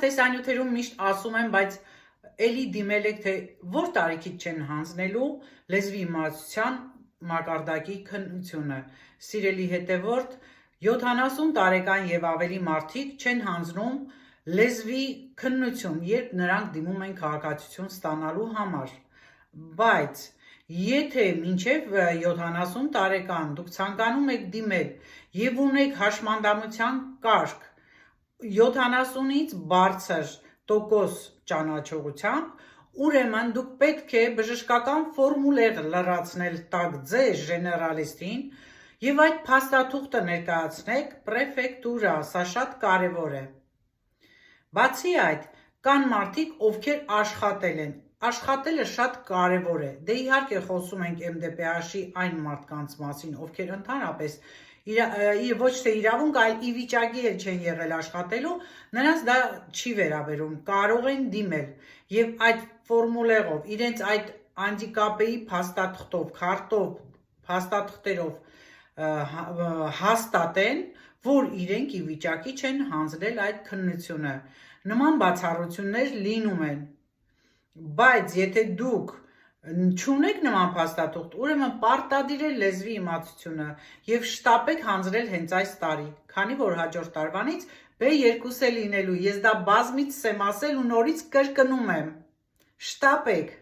տեսանյութերում միշտ ասում եմ, բայց էլի դիմել եք, թե որ տարիքից չեն հանձնելու լեզվի իմացության մակարդակի քննությունը։ Սիրելի հետևորդ, 70 տարեկան եւ ավելի մարդիկ չեն հանձնում լեզվի քննություն, երբ նրանք դիմում են քաղաքացիություն ստանալու համար։ Բայց եթե մինչև 70 տարեկան դուք ցանկանում եք դիմել եւ ունեք հաշմանդամության կարգ 70-ից բարձր տոկոս ճանաչողությամբ, ուրեմն դուք պետք է բժշկական ֆորմուլեր լրացնել տակ ձեր ժեներալիստին եւ այդ փաստաթուղթը ներկայացնեք պրեֆեկտուրա, սա շատ կարեւոր է։ Բացի այդ, կան մարդիկ, ովքեր աշխատել են, աշխատելը շատ կարևոր է, դե իհարկե խոսում ենք MDPH-ի այն մարդկանց մասին, ովքեր ընդհանրապես ոչ թե իրավունք, այլ ի վիճակի էլ չեն եղել աշխատելու, նրանց դա չի վերաբերում, կարող են դիմել եւ այդ ֆորմուլերով, իրենց այդ հանդիկապի փաստաթղթով, քարտով, փաստաթղթերով հաստատեն, որ իրենք ի վիճակի չեն հանձնել այդ քննությունը։ Նման բացառություններ լինում են, բայց եթե դուք չունեք նման փաստաթուղթ, ուրեմն պարտադիր է լեզվի իմացությունը եւ շտապեք հանձնել հենց այս տարի, քանի որ հաջորդ տարվանից B2 է լինելու, ես դա բազմիցս եմ ասել ու նորից կրկնում եմ, շտապեք։